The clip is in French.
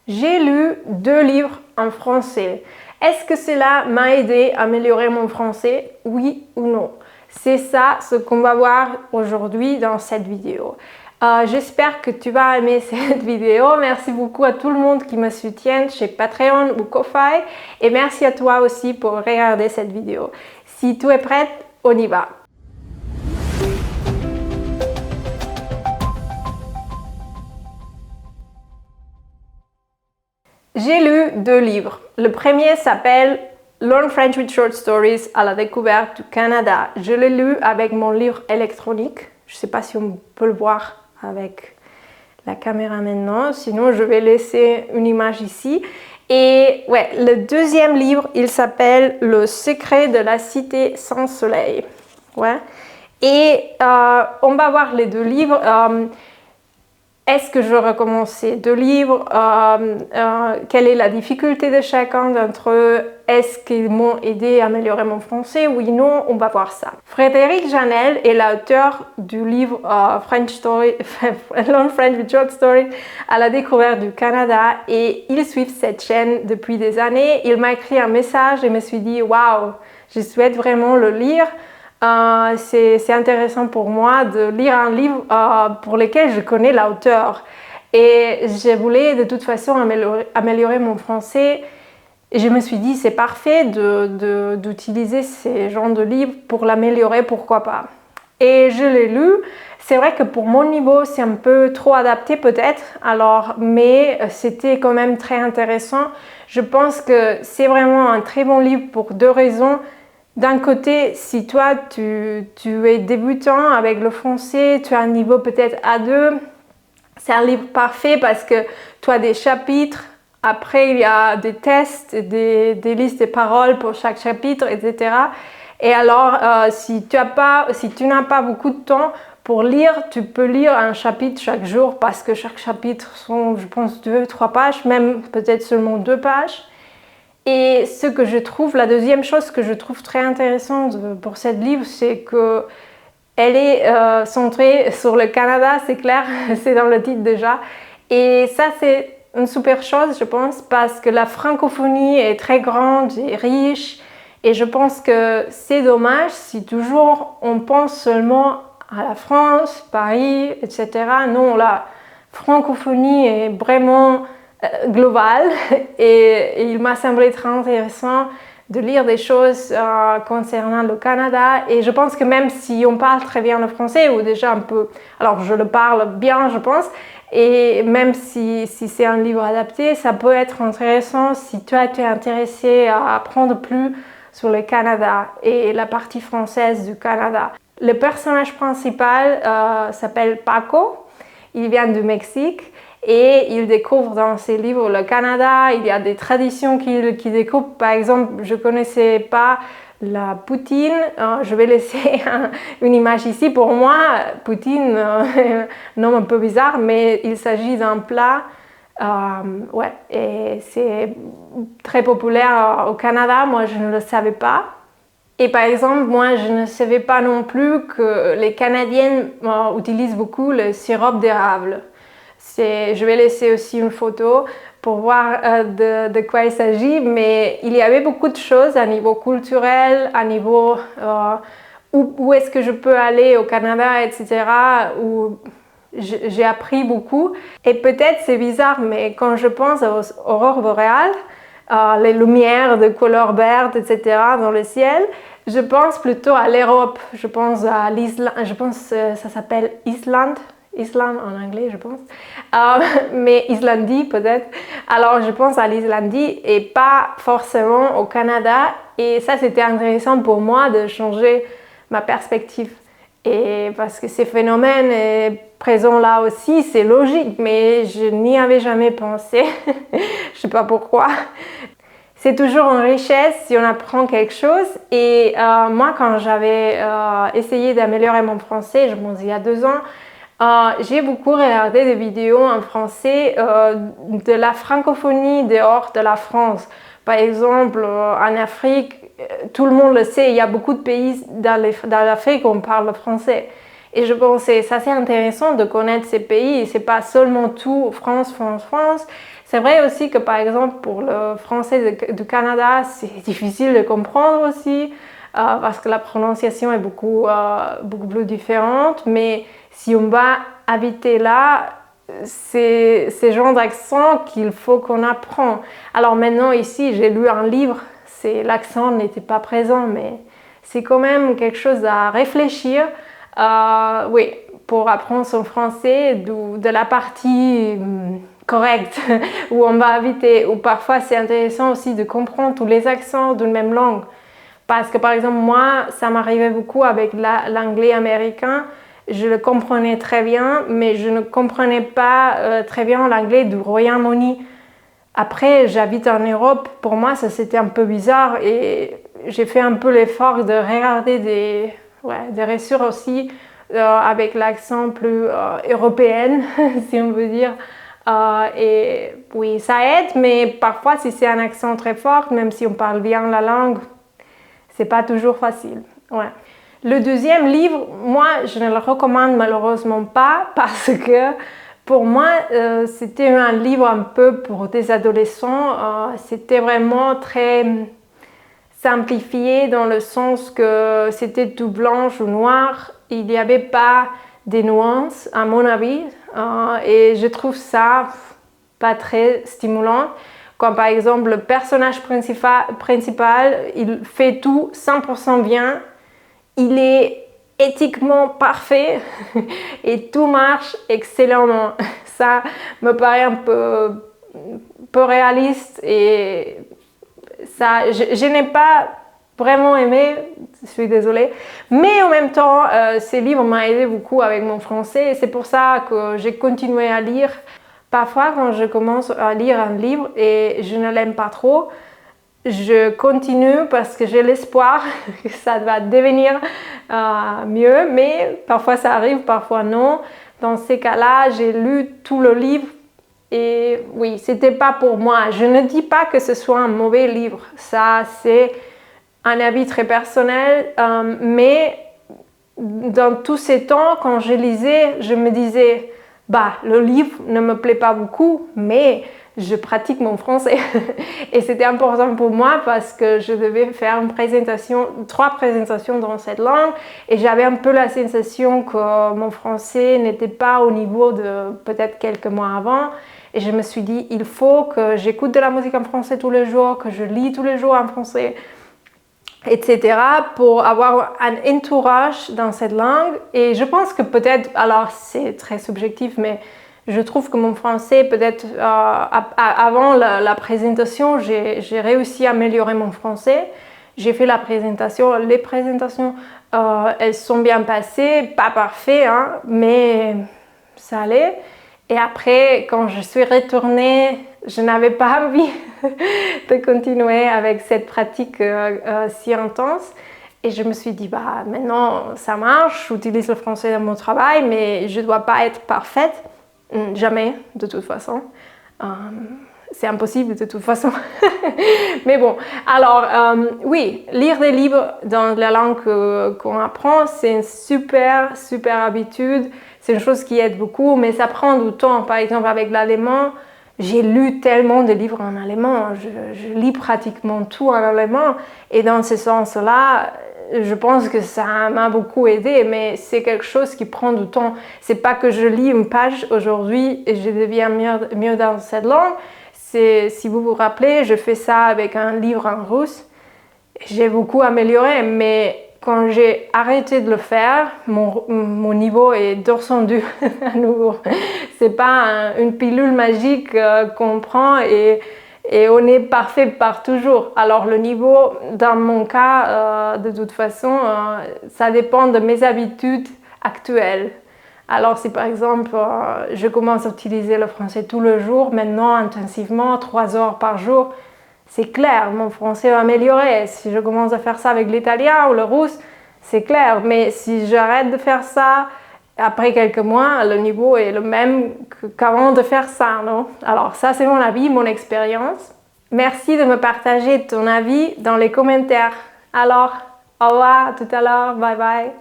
J'ai lu 2 livres en français. Est-ce que cela m'a aidé à améliorer mon français? Oui ou non? C'est ça ce qu'on va voir aujourd'hui dans cette vidéo. J'espère que tu vas aimer cette vidéo. Merci beaucoup à tout le monde qui me soutient chez Patreon ou Ko-Fi. Et merci à toi aussi pour regarder cette vidéo. Si tu es prête, on y va. J'ai lu 2 livres. Le premier s'appelle Learn French with Short Stories à la découverte du Canada. Je l'ai lu avec mon livre électronique. Je ne sais pas si on peut le voir avec la caméra maintenant. Sinon, je vais laisser une image ici. Et ouais, le deuxième livre, il s'appelle Le secret de la cité sans soleil. Ouais. Et on va voir les 2 livres. Est-ce que je recommande ces 2 livres? Quelle est la difficulté de chacun d'entre eux? Est-ce qu'ils m'ont aidé à améliorer mon français? Oui, non, on va voir ça. Frédéric Janel est l'auteur du livre French Story, Learn French with Short Stories à la découverte du Canada et il suit cette chaîne depuis des années. Il m'a écrit un message et me suis dit waouh, je souhaite vraiment le lire. C'est intéressant pour moi de lire un livre pour lequel je connais l'auteur et je voulais de toute façon améliorer mon français et je me suis dit c'est parfait d'utiliser ces genres de livres pour l'améliorer, pourquoi pas. Et je l'ai lu. C'est vrai que pour mon niveau c'est un peu trop adapté peut-être, mais c'était quand même très intéressant. Je pense que c'est vraiment un très bon livre pour 2 raisons. D'un côté, si toi tu es débutant avec le français, tu as un niveau peut-être A2, c'est un livre parfait parce que tu as des chapitres, après il y a des tests, des listes de paroles pour chaque chapitre, etc. Et alors, si tu n'as pas beaucoup de temps pour lire, tu peux lire un chapitre chaque jour parce que chaque chapitre sont, je pense, 2-3 pages, même peut-être seulement 2 pages. Et ce que je trouve, la deuxième chose que je trouve très intéressante pour cette livre, c'est qu'elle est centrée sur le Canada, c'est clair, c'est dans le titre déjà. Et ça, c'est une super chose, je pense, parce que la francophonie est très grande et riche. Et je pense que c'est dommage si toujours on pense seulement à la France, Paris, etc. Non, la francophonie est vraiment global et il m'a semblé très intéressant de lire des choses concernant le Canada et je pense que même si on parle très bien le français ou déjà un peu, alors je le parle bien je pense, et même si c'est un livre adapté, ça peut être intéressant si tu as été intéressé à apprendre plus sur le Canada et la partie française du Canada. Le personnage principal s'appelle Paco, il vient du Mexique. Et il découvre dans ses livres le Canada, il y a des traditions qu'il découvre. Par exemple, je ne connaissais pas la poutine. Je vais laisser une image ici. Pour moi, poutine, nom un peu bizarre, mais il s'agit d'un plat. Ouais, et c'est très populaire au Canada. Moi, je ne le savais pas. Et par exemple, moi, je ne savais pas non plus que les Canadiennes utilisent beaucoup le sirop d'érable. Je vais laisser aussi une photo pour voir de quoi il s'agit, mais il y avait beaucoup de choses à niveau culturel, à niveau où est-ce que je peux aller au Canada, etc., où j'ai appris beaucoup. Et peut-être c'est bizarre, mais quand je pense aux aurores boréales, les lumières de couleur verte, etc., dans le ciel, je pense plutôt à l'Europe. Je pense à l'Islande, je pense que ça s'appelle Islande en anglais, je pense, mais Islandie peut-être. Alors je pense à l'Islandie et pas forcément au Canada. Et ça, c'était intéressant pour moi de changer ma perspective. Et parce que ces phénomènes sont présents là aussi, c'est logique, mais je n'y avais jamais pensé. Je ne sais pas pourquoi. C'est toujours une richesse si on apprend quelque chose. Et moi, quand j'avais essayé d'améliorer mon français, je pense il y a 2 ans, j'ai beaucoup regardé des vidéos en français de la francophonie dehors de la France. Par exemple, en Afrique, tout le monde le sait, il y a beaucoup de pays dans l'Afrique où on parle le français. Et je pensais, ça c'est intéressant de connaître ces pays. C'est pas seulement tout France, France, France. C'est vrai aussi que par exemple pour le français du Canada, c'est difficile de comprendre aussi parce que la prononciation est beaucoup plus différente. Mais si on va habiter là, c'est ce genre d'accent qu'il faut qu'on apprend. Alors maintenant ici, j'ai lu un livre, l'accent n'était pas présent, mais c'est quand même quelque chose à réfléchir. Oui, pour apprendre son français de la partie correcte où on va habiter. Ou parfois c'est intéressant aussi de comprendre tous les accents d'une même langue. Parce que par exemple moi, ça m'arrivait beaucoup avec l'anglais américain. Je le comprenais très bien, mais je ne comprenais pas très bien l'anglais du Royaume-Uni. Après, j'habite en Europe. Pour moi, ça c'était un peu bizarre et j'ai fait un peu l'effort de regarder des ressources aussi avec l'accent plus européen, si on veut dire. Et oui, ça aide, mais parfois, si c'est un accent très fort, même si on parle bien la langue, c'est pas toujours facile. Ouais. Le deuxième livre, moi, je ne le recommande malheureusement pas parce que pour moi, c'était un livre un peu pour des adolescents. C'était vraiment très simplifié dans le sens que c'était tout blanc ou noir. Il n'y avait pas des nuances, à mon avis. Et je trouve ça pas très stimulant. Comme par exemple, le personnage principal, il fait tout 100% bien. Il est éthiquement parfait et tout marche excellemment. Ça me paraît un peu réaliste et ça, je n'ai pas vraiment aimé, je suis désolée, mais en même temps, ces livres m'ont aidé beaucoup avec mon français et c'est pour ça que j'ai continué à lire. Parfois, quand je commence à lire un livre et je ne l'aime pas trop, je continue parce que j'ai l'espoir que ça va devenir mieux, mais parfois ça arrive, parfois non. Dans ces cas-là, j'ai lu tout le livre et oui, c'était pas pour moi. Je ne dis pas que ce soit un mauvais livre, ça c'est un avis très personnel, mais dans tous ces temps, quand je lisais, je me disais, le livre ne me plaît pas beaucoup, mais je pratique mon français. Et c'était important pour moi parce que je devais faire trois présentations dans cette langue et j'avais un peu la sensation que mon français n'était pas au niveau de peut-être quelques mois avant. Et je me suis dit, il faut que j'écoute de la musique en français tous les jours, que je lis tous les jours en français, etc. pour avoir un entourage dans cette langue. Et je pense que peut-être, alors c'est très subjectif, mais je trouve que mon français, peut-être avant la présentation, j'ai réussi à améliorer mon français. J'ai fait les présentations, elles sont bien passées, pas parfait, hein, mais ça allait. Et après, quand je suis retournée, je n'avais pas envie de continuer avec cette pratique si intense. Et je me suis dit, maintenant ça marche, j'utilise le français dans mon travail, mais je ne dois pas être parfaite. Jamais, de toute façon. C'est impossible de toute façon. Mais bon, alors oui, lire des livres dans la langue qu'on apprend, c'est une super habitude. C'est une chose qui aide beaucoup, mais ça prend du temps. Par exemple, avec l'allemand, j'ai lu tellement de livres en allemand. Je lis pratiquement tout en allemand. Et dans ce sens-là, je pense que ça m'a beaucoup aidé, mais c'est quelque chose qui prend du temps. C'est pas que je lis une page aujourd'hui et je deviens mieux dans cette langue. Si vous vous rappelez, je fais ça avec un livre en russe. J'ai beaucoup amélioré, mais quand j'ai arrêté de le faire, mon niveau est descendu à nouveau. C'est pas une pilule magique qu'on prend et on est parfait par toujours. Alors le niveau, dans mon cas, de toute façon, ça dépend de mes habitudes actuelles. Alors si par exemple, je commence à utiliser le français tous les jours, maintenant intensivement, 3 heures par jour, c'est clair, mon français va améliorer. Si je commence à faire ça avec l'italien ou le russe, c'est clair. Mais si j'arrête de faire ça, après quelques mois, le niveau est le même qu'avant de faire ça, non? Alors ça, c'est mon avis, mon expérience. Merci de me partager ton avis dans les commentaires. Alors, au revoir, à tout à l'heure, bye bye.